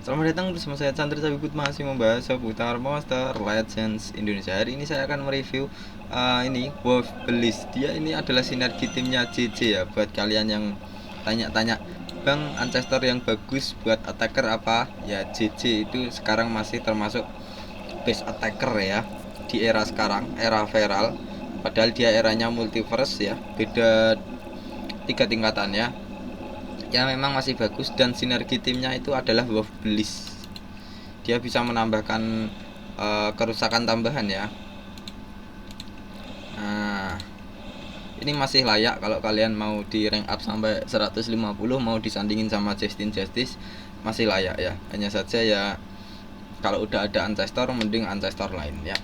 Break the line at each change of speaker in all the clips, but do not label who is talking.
Selamat datang bersama saya Chandra Sabikut, masih membahas seputar Monster Legends Indonesia. Hari ini saya akan mereview ini Wolf Belis. Dia ini adalah sinergi timnya JJ ya. Buat kalian yang tanya-tanya, Bang, ancestor yang bagus buat attacker apa? Ya JJ itu sekarang masih termasuk base attacker ya di era sekarang, era viral. Padahal dia eranya multiverse ya, beda 3 tingkatan ya. Ya memang masih bagus, dan sinergi timnya itu adalah Wolf Belis. Dia bisa menambahkan kerusakan tambahan ya. Nah, ini masih layak kalau kalian mau di rank up sampai 150, mau disandingin sama Justin Justice, masih layak ya. Hanya saja ya kalau udah ada ancestor, mending ancestor lain ya.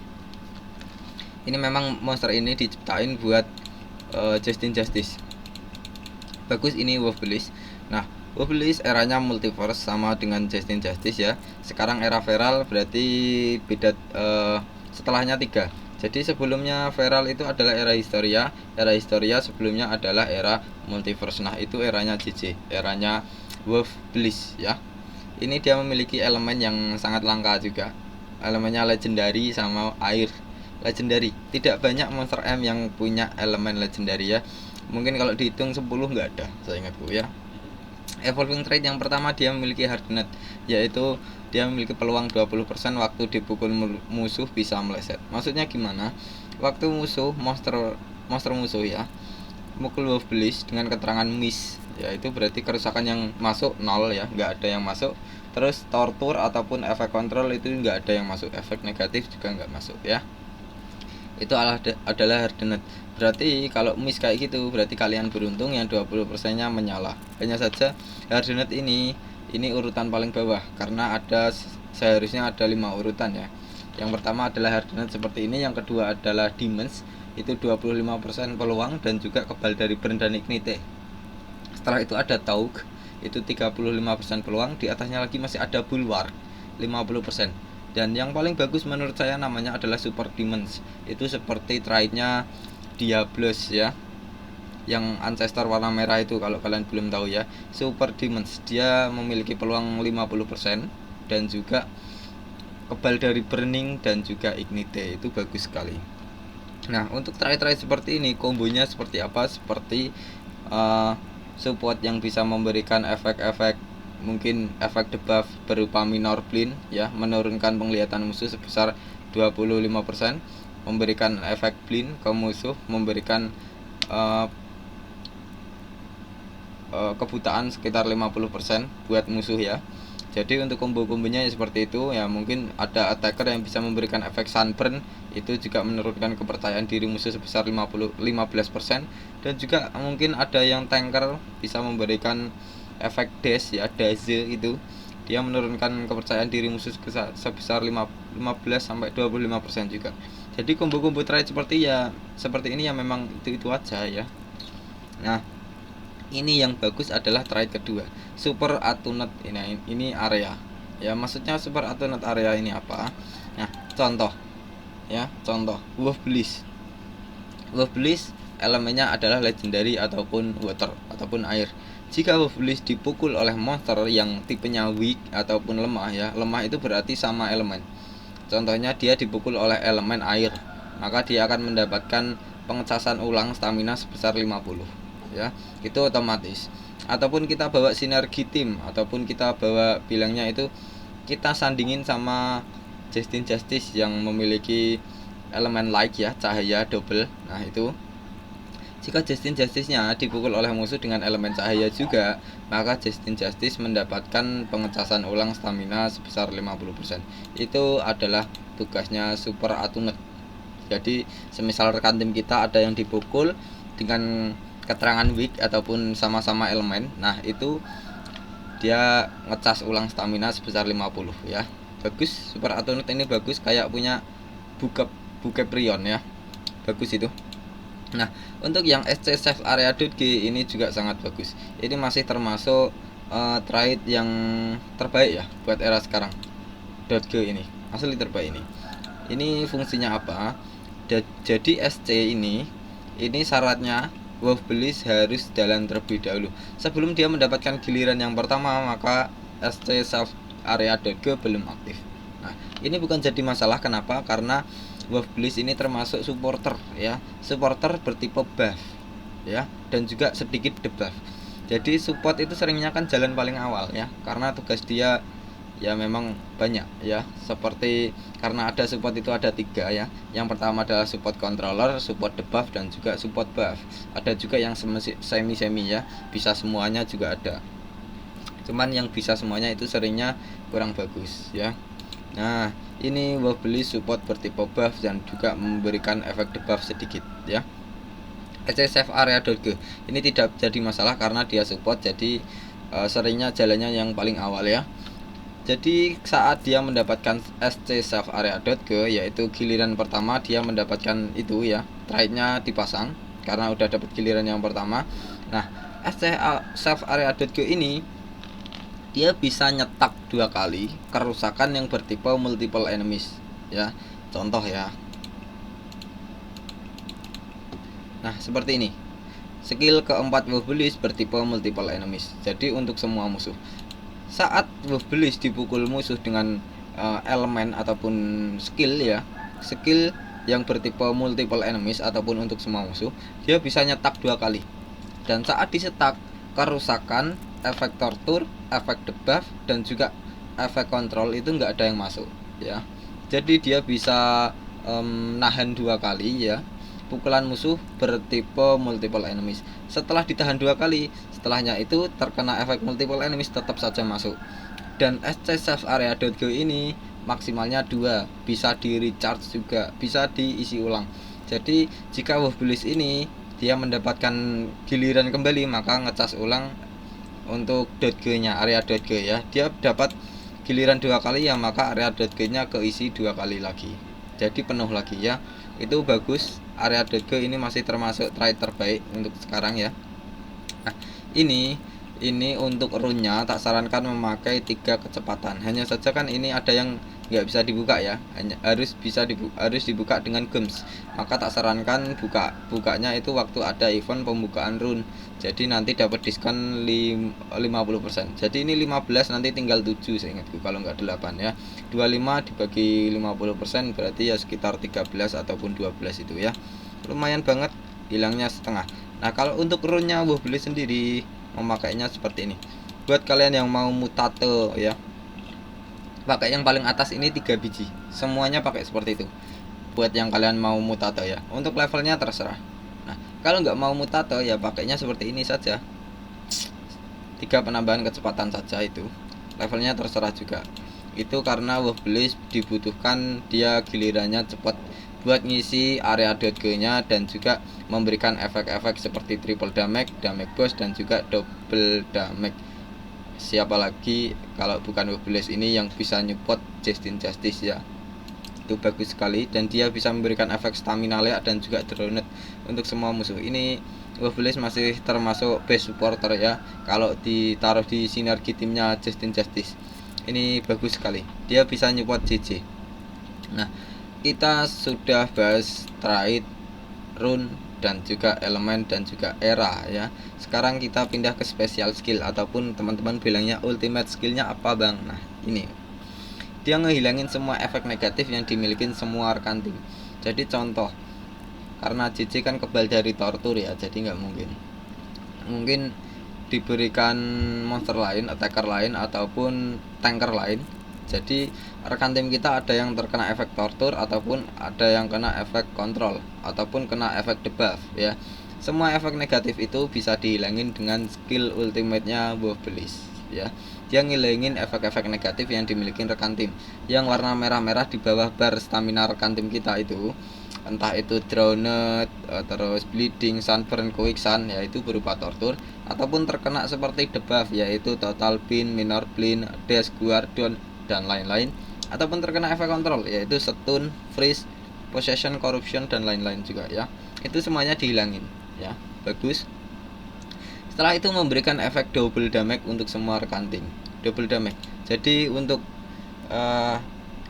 Ini memang monster ini diciptain buat Justin Justice. Bagus ini Wolf Belis. Nah, Wolf Belis eranya multiverse sama dengan Justin Justice ya. Sekarang era viral berarti beda setelahnya 3. Jadi sebelumnya viral itu adalah era Historia. Era Historia sebelumnya adalah era multiverse. Nah, itu eranya JJ, eranya Wolf Belis ya. Ini dia memiliki elemen yang sangat langka juga. Elemennya legendary sama air. Legendary. Tidak banyak monster M yang punya elemen legendary ya. Mungkin kalau dihitung 10 nggak ada, saya ingatku ya. Evolving trait yang pertama, dia memiliki hardenet, yaitu dia memiliki peluang 20% waktu dipukul musuh bisa meleset. Maksudnya gimana? Waktu monster musuh ya mukul Wolf Belis dengan keterangan miss, yaitu berarti kerusakan yang masuk 0 ya, nggak ada yang masuk. Terus tortur ataupun efek kontrol itu nggak ada yang masuk, efek negatif juga nggak masuk ya. Itu adalah hardenet. Berarti kalau miss kayak gitu, berarti kalian beruntung yang 20% nya menyala. Hanya saja hardenet ini urutan paling bawah, karena seharusnya ada 5 urutan ya. Yang pertama adalah hardenet seperti ini, yang kedua adalah demons, itu 25% peluang dan juga kebal dari burn dan ignite. Setelah itu ada taug, itu 35% peluang, di atasnya lagi masih ada bulwark 50%. Dan yang paling bagus menurut saya namanya adalah Super Demons. Itu seperti traitnya Diablos ya, yang ancestor warna merah itu, kalau kalian belum tahu ya. Super Demons dia memiliki peluang 50% dan juga kebal dari burning dan juga ignite, itu bagus sekali. Nah, untuk trait-trait seperti ini kombonya seperti apa? Seperti support yang bisa memberikan efek-efek, mungkin efek debuff berupa minor blink ya, menurunkan penglihatan musuh sebesar 25%, memberikan efek blink ke musuh, memberikan kebutaan sekitar 50% buat musuh ya. Jadi untuk combo-kombonya ya seperti itu ya. Mungkin ada attacker yang bisa memberikan efek sunburn, itu juga menurunkan kepercayaan diri musuh sebesar 15%. Dan juga mungkin ada yang tanker bisa memberikan efek dash ya, daze itu dia menurunkan kepercayaan diri musuh sebesar 15-25% juga. Jadi combo-combo trait seperti ini ya memang itu aja ya. Nah, ini yang bagus adalah trait kedua, Super Attunet. Ini area ya. Maksudnya Super Attunet area ini apa? Nah, contoh Wolf Belis. Wolf Belis elemennya adalah legendary ataupun water ataupun air. Jika Wolf Belis dipukul oleh monster yang tipenya weak ataupun lemah ya, lemah itu berarti sama elemen. Contohnya dia dipukul oleh elemen air, maka dia akan mendapatkan pengecasan ulang stamina sebesar 50 ya, itu otomatis. Ataupun kita bawa sinergi tim, ataupun kita bawa bilangnya itu kita sandingin sama Justin Justice yang memiliki elemen light ya, cahaya double. Nah, itu jika Justin Justice-nya dipukul oleh musuh dengan elemen cahaya juga, maka Justin Justice mendapatkan pengecasan ulang stamina sebesar 50%. Itu adalah tugasnya Super Attunet. Jadi semisal rekan tim kita ada yang dipukul dengan keterangan weak ataupun sama-sama elemen, nah itu dia ngecas ulang stamina sebesar 50 ya. Bagus, Super Attunet ini bagus, kayak punya buke prion ya, bagus itu. Nah, untuk yang SC Safe Area .g ini juga sangat bagus. Ini masih termasuk trait yang terbaik ya buat era sekarang. .g ini asli terbaik ini. Ini fungsinya apa? Jadi SC ini syaratnya Wolf Belis harus jalan terlebih dahulu. Sebelum dia mendapatkan giliran yang pertama, maka SC area.g belum aktif. Nah, ini bukan jadi masalah. Kenapa? Karena Wolf Bliss ini termasuk supporter ya, supporter bertipe buff ya, dan juga sedikit debuff. Jadi support itu seringnya kan jalan paling awal ya, karena tugas dia ya memang banyak ya, seperti karena ada support itu ada 3 ya. Yang pertama adalah support controller, support debuff, dan juga support buff. Ada juga yang semi ya, bisa semuanya juga ada. Cuman yang bisa semuanya itu seringnya kurang bagus ya. Nah, ini Wolf Bliss support bertipe buff dan juga memberikan efek debuff sedikit ya. SC Save Area.g ini tidak jadi masalah karena dia support, jadi seringnya jalannya yang paling awal ya. Jadi saat dia mendapatkan SC Save Area.g, yaitu giliran pertama dia mendapatkan itu ya, trade-nya dipasang karena udah dapat giliran yang pertama. Nah, SC Save Area.g ini dia bisa nyetak 2 kali kerusakan yang bertipe multiple enemies ya. Contoh ya. Nah, seperti ini. Skill keempat Wolf Bliss bertipe multiple enemies. Jadi untuk semua musuh. Saat Wolf Bliss dipukul musuh dengan elemen ataupun skill ya, skill yang bertipe multiple enemies ataupun untuk semua musuh, dia bisa nyetak 2 kali. Dan saat disetak, kerusakan, efek tortur, efek debuff, dan juga efek kontrol itu nggak ada yang masuk ya. Jadi dia bisa nahan 2 kali ya, pukulan musuh bertipe multiple enemies. Setelah ditahan 2 kali, setelahnya itu terkena efek multiple enemies tetap saja masuk. Dan SC Save Area.g ini maksimalnya 2, bisa di recharge juga, bisa diisi ulang. Jadi jika Wolf Bliss ini dia mendapatkan giliran kembali, maka ngecas ulang untuk .g nya, area.g ya, dia dapat giliran 2 kali ya, maka area.g nya keisi 2 kali lagi, jadi penuh lagi ya. Itu bagus. Area.g ini masih termasuk trade terbaik untuk sekarang ya. Nah, ini untuk runnya tak sarankan memakai 3 kecepatan. Hanya saja kan ini ada yang nggak bisa dibuka ya, harus dibuka dengan gems. Maka tak sarankan bukanya itu waktu ada event pembukaan run. Jadi nanti dapat diskon 50%. Jadi ini 15, nanti tinggal 7 saya ingatku kalau nggak 8 ya. 25 dibagi 50% berarti ya sekitar 13 ataupun 12 itu ya. Lumayan banget, hilangnya setengah. Nah, kalau untuk runnya Wolf Bliss sendiri memakainya seperti ini. Buat kalian yang mau mutate ya, pakai yang paling atas ini 3 biji. Semuanya pakai seperti itu. Buat yang kalian mau mutate ya. Untuk levelnya terserah. Nah, kalau nggak mau mutate ya pakainya seperti ini saja. 3 penambahan kecepatan saja itu. Levelnya terserah juga. Itu karena Wolf Bliss dibutuhkan dia gilirannya cepat buat ngisi area.g nya dan juga memberikan efek-efek seperti triple damage, damage burst, dan juga double damage. Siapa lagi kalau bukan Wolf Bliss ini yang bisa nyupport Justin Justice ya. Itu bagus sekali, dan dia bisa memberikan efek stamina leak dan juga drowned untuk semua musuh. Ini Wolf Bliss masih termasuk best supporter ya, kalau ditaruh di sinergi timnya Justin Justice. Ini bagus sekali, dia bisa nyupport JJ. Nah, kita sudah bahas trade, rune, dan juga elemen, dan juga era ya. Sekarang kita pindah ke special skill, ataupun teman-teman bilangnya ultimate skillnya apa bang. Nah, ini dia ngehilangin semua efek negatif yang dimiliki semua rekan tim. Jadi contoh, karena JJ kan kebal dari tortur ya, jadi nggak mungkin diberikan monster lain, attacker lain, ataupun tanker lain. Jadi rekan tim kita ada yang terkena efek tortur, ataupun ada yang kena efek kontrol, ataupun kena efek debuff ya. Semua efek negatif itu bisa dihilangin dengan skill ultimate-nya Wolf Bliss ya. Dia ngilangin efek-efek negatif yang dimiliki rekan tim. Yang warna merah-merah di bawah bar stamina rekan tim kita itu, entah itu drowned, terus bleeding, sunburn, quicksand, yaitu berupa tortur, ataupun terkena seperti debuff, yaitu total pin, minor pin, dash, guardon, dan lain-lain, ataupun terkena efek kontrol, yaitu stun, freeze, possession, corruption, dan lain-lain juga ya. Itu semuanya dihilangin ya. Bagus. Setelah itu memberikan efek double damage untuk semua rekan tim. Double damage. Jadi untuk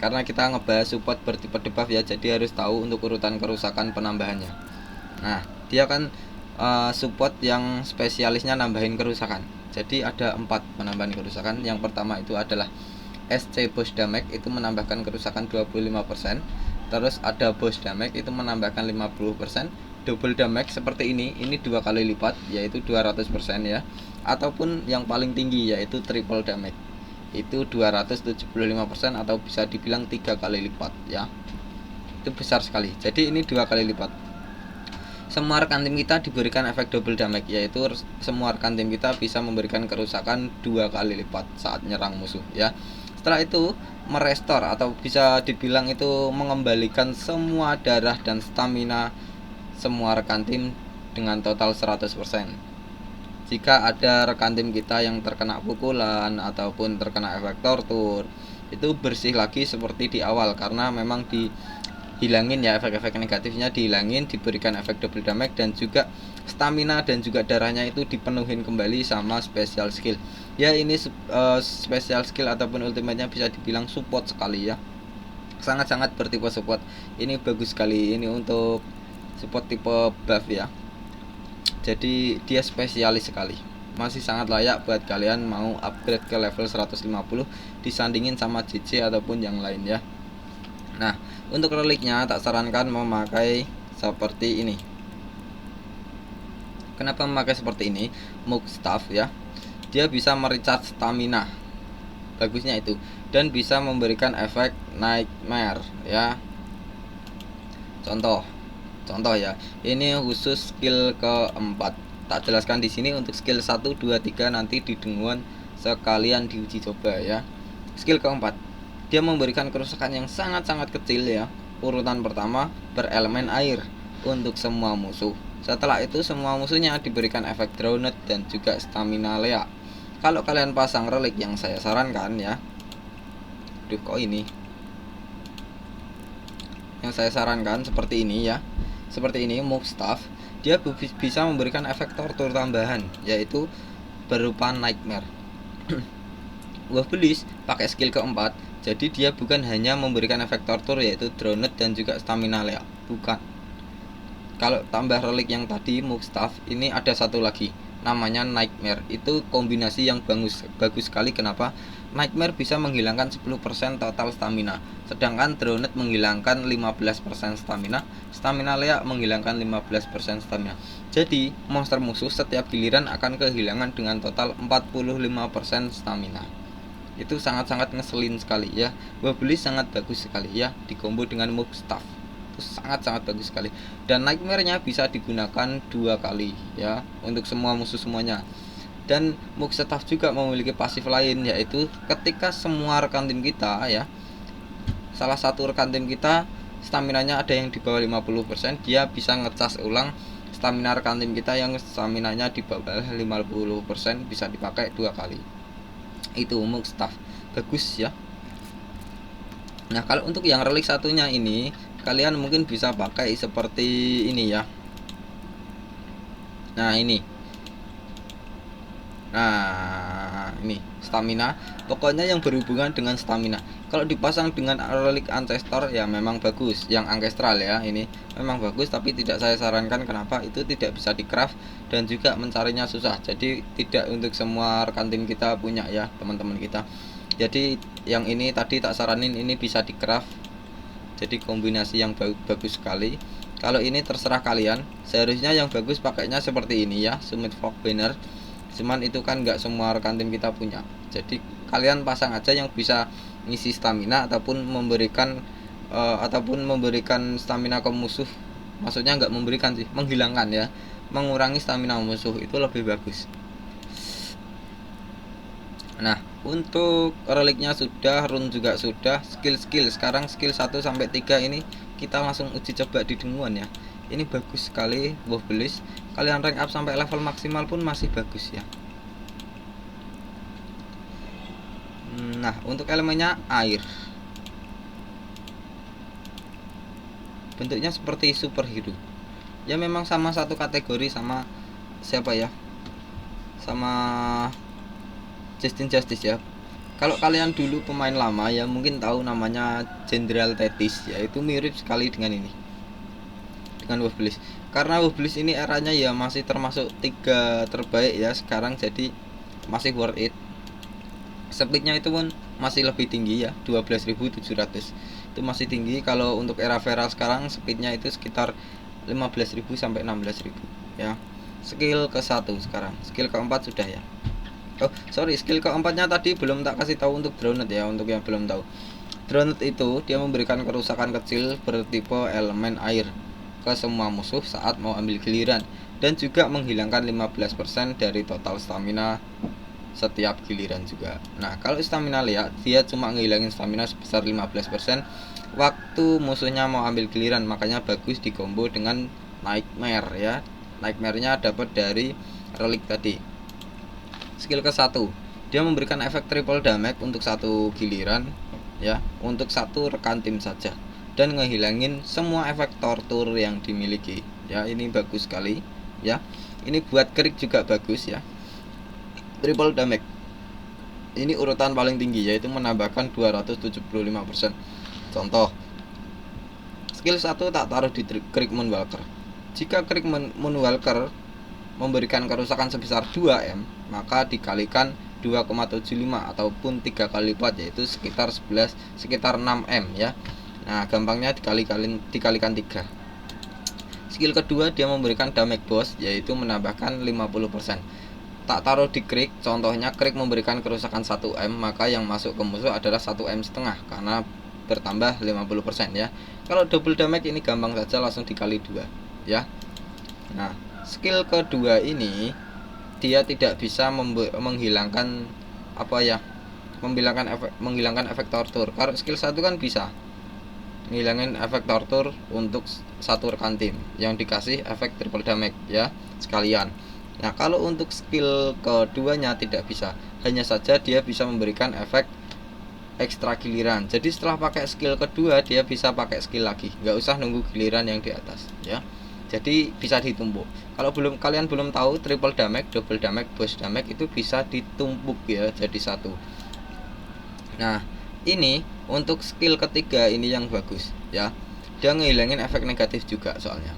karena kita ngebahas support bertipe debuff ya, jadi harus tahu untuk urutan kerusakan penambahannya. Nah, dia kan support yang spesialisnya nambahin kerusakan. Jadi ada 4 penambahan kerusakan. Yang pertama itu adalah SC Boost Damage itu menambahkan kerusakan 25%. Terus ada Boost Damage itu menambahkan 50%. Double damage seperti ini 2 kali lipat, yaitu 200% ya. Ataupun yang paling tinggi yaitu triple damage, itu 275% atau bisa dibilang 3 kali lipat ya. Itu besar sekali. Jadi ini 2 kali lipat. Semua rekan tim kita diberikan efek double damage, yaitu semua rekan tim kita bisa memberikan kerusakan 2 kali lipat saat nyerang musuh ya. Setelah itu merestore atau bisa dibilang itu mengembalikan semua darah dan stamina semua rekan tim dengan total 100%. Jika ada rekan tim kita yang terkena pukulan ataupun terkena efek tortur, itu bersih lagi seperti di awal, karena memang dihilangin ya efek-efek negatifnya, dihilangin, diberikan efek double damage, dan juga stamina dan juga darahnya itu dipenuhin kembali sama special skill. Ya ini special skill ataupun ultimate-nya bisa dibilang support sekali ya. Sangat-sangat bertipe support. Ini bagus sekali, ini untuk support tipe buff ya. Jadi dia spesialis sekali. Masih sangat layak buat kalian mau upgrade ke level 150 disandingin sama JJ ataupun yang lain ya. Nah, untuk reliknya tak sarankan memakai seperti ini. Kenapa memakai seperti ini? Moog Staff ya. Dia bisa merecharge stamina. Bagusnya itu, dan bisa memberikan efek nightmare ya. Contoh ya, ini khusus skill keempat. Tak jelaskan di sini. Untuk skill 1, 2, 3 nanti di denguan sekalian diuji coba ya. Skill keempat, dia memberikan kerusakan yang sangat-sangat kecil ya. Urutan pertama berelemen air untuk semua musuh. Setelah itu semua musuhnya diberikan efek drowned dan juga stamina lea. Kalau kalian pasang relik yang saya sarankan ya, yang saya sarankan seperti ini ya. Seperti ini Moog Staff, dia bisa memberikan efek tortur tambahan, yaitu berupa nightmare. Wolfbellis pakai skill keempat, jadi dia bukan hanya memberikan efek tortur yaitu drowned dan juga stamina lea, bukan. Kalau tambah relik yang tadi Moog Staff, ini ada satu lagi namanya nightmare. Itu kombinasi yang bagus sekali. Kenapa? Nightmare bisa menghilangkan 10% total stamina, sedangkan drowned menghilangkan 15% stamina, stamina lea menghilangkan 15% stamina. Jadi monster musuh setiap giliran akan kehilangan dengan total 45% stamina. Itu sangat-sangat ngeselin sekali ya. Wolfbellis sangat bagus sekali ya, dikombo dengan Moog Staff. Itu sangat-sangat bagus sekali. Dan nightmare-nya bisa digunakan 2 kali ya untuk semua musuh semuanya. Dan Moog Staff juga memiliki pasif lain, yaitu ketika semua rekan tim kita ya, salah satu rekan tim kita staminanya ada yang di bawah 50%, dia bisa ngecas ulang stamina rekan tim kita yang staminanya di bawah 50%, bisa dipakai 2 kali. Itu Moog Staff bagus ya. Nah, kalau untuk yang relik satunya ini, kalian mungkin bisa pakai seperti ini ya. Nah, ini stamina. Pokoknya yang berhubungan dengan stamina. Kalau dipasang dengan relik ancestor ya memang bagus. Yang ancestral ya, ini memang bagus, tapi tidak saya sarankan. Kenapa? Itu tidak bisa di craft dan juga mencarinya susah. Jadi tidak untuk semua rekan tim kita punya ya, teman-teman kita. Jadi yang ini tadi tak saranin, ini bisa di craft. Jadi kombinasi yang bagus sekali. Kalau ini terserah kalian. Seharusnya yang bagus pakainya seperti ini ya, Summit Fog Banner. Cuman itu kan nggak semua rekan tim kita punya. Jadi kalian pasang aja yang bisa ngisi stamina ataupun memberikan stamina ke musuh. Maksudnya nggak memberikan sih, menghilangkan ya, mengurangi stamina musuh, itu lebih bagus. Nah, untuk reliknya sudah, rune juga sudah, skill sekarang skill 1 sampai 3 ini kita langsung uji coba di denguan ya. Ini bagus sekali Wolfbellis. Kalian rank up sampai level maksimal pun masih bagus ya. Nah, untuk elemennya air. Bentuknya seperti superhero. Ya memang sama satu kategori sama siapa ya? Sama Justin Justice ya. Kalau kalian dulu pemain lama ya mungkin tahu namanya General Tethys ya, itu mirip sekali dengan ini. Dengan Wolfbellis. Karena Wolfbellis ini eranya ya masih termasuk 3 terbaik ya sekarang, jadi masih worth it. Speednya itu pun masih lebih tinggi ya, 12.700 itu masih tinggi. Kalau untuk era viral sekarang speednya itu sekitar 15.000 sampai 16.000 ya. Skill ke-1 sekarang, skill ke-4 sudah ya. Oh sorry, skill ke-4-nya tadi belum tak kasih tahu untuk Drowned ya. Untuk yang belum tahu, Drowned itu dia memberikan kerusakan kecil bertipe elemen air ke semua musuh saat mau ambil giliran, dan juga menghilangkan 15% dari total stamina setiap giliran juga. Nah kalau stamina lihat, dia cuma ngilangin stamina sebesar 15% waktu musuhnya mau ambil giliran, makanya bagus di combo dengan Nightmare ya. Nightmare-nya dapat dari relik tadi. Skill ke-1, dia memberikan efek triple damage untuk satu giliran ya, untuk satu rekan tim saja, dan ngehilangin semua efek tortur yang dimiliki ya. Ini bagus sekali ya. Ini buat krik juga bagus ya. Triple damage ini urutan paling tinggi, yaitu menambahkan 275%. Contoh, skill 1 tak taruh di krik Moonwalker. Jika krik Moonwalker memberikan kerusakan sebesar 2M, maka dikalikan 2,75 ataupun 3 kali lipat, yaitu sekitar 6M ya. Nah gampangnya dikalikan 3. Skill kedua, dia memberikan damage boost, yaitu menambahkan 50%. Tak taruh di krik, contohnya krik memberikan kerusakan 1M, maka yang masuk ke musuh adalah 1M setengah karena bertambah 50% ya. Kalau double damage ini gampang saja, langsung dikali 2 ya. Nah skill kedua ini dia tidak bisa menghilangkan menghilangkan efek tortur. Kalau skill 1 kan bisa menghilangkan efek tortur untuk satu rekan tim yang dikasih efek triple damage ya sekalian. Nah kalau untuk skill keduanya tidak bisa, hanya saja dia bisa memberikan efek ekstra giliran. Jadi setelah pakai skill kedua dia bisa pakai skill lagi, nggak usah nunggu giliran yang di atas ya. Jadi bisa ditumpuk. Kalau kalian belum tahu, triple damage, double damage, burst damage itu bisa ditumpuk ya jadi satu. Nah ini untuk skill ketiga ini yang bagus ya. Dia ngehilangin efek negatif juga soalnya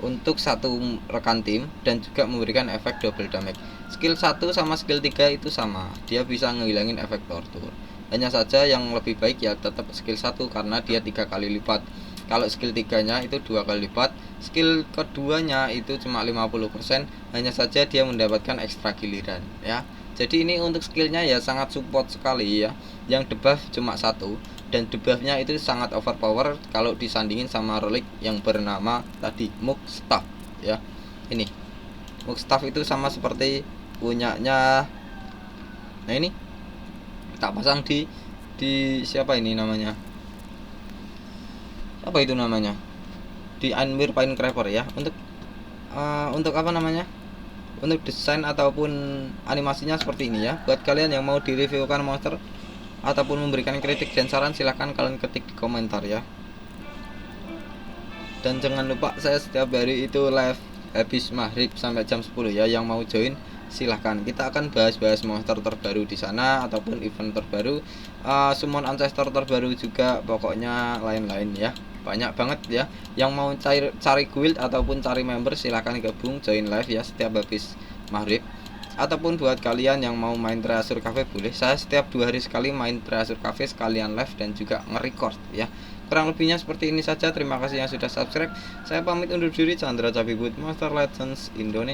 untuk satu rekan tim, dan juga memberikan efek double damage. Skill 1 sama skill 3 itu sama, dia bisa ngehilangin efek tortur. Hanya saja yang lebih baik ya tetap skill 1 karena dia 3 kali lipat. Kalau skill 3-nya itu 2 kali lipat, skill keduanya itu cuma 50%, hanya saja dia mendapatkan ekstra giliran ya. Jadi ini untuk skillnya ya sangat support sekali ya. Yang debuff cuma 1, dan debuffnya itu sangat overpower kalau disandingin sama relik yang bernama tadi Mook Staff ya. Ini Mook Staff itu sama seperti punyanya. Nah ini tak pasang di siapa ini namanya, apa itu namanya, di Anvir Pinecracker ya. Untuk apa namanya, untuk desain ataupun animasinya seperti ini ya. Buat kalian yang mau direviewkan monster ataupun memberikan kritik dan saran, silahkan kalian ketik di komentar ya. Dan jangan lupa saya setiap hari itu live habis maghrib sampai jam 10 ya. Yang mau join silahkan. Kita akan bahas-bahas monster terbaru di sana ataupun event terbaru, summon ancestor terbaru juga, pokoknya lain-lain ya. Banyak banget ya. Yang mau cari guild ataupun cari member, silahkan gabung join live ya setiap habis maghrib. Ataupun buat kalian yang mau main Treasure Cafe, boleh. Saya setiap 2 hari sekali main Treasure Cafe sekalian live dan juga nge-record ya. Kurang lebihnya seperti ini saja. Terima kasih yang sudah subscribe. Saya pamit undur diri. Chandra Cabibut, Monster Legends Indonesia.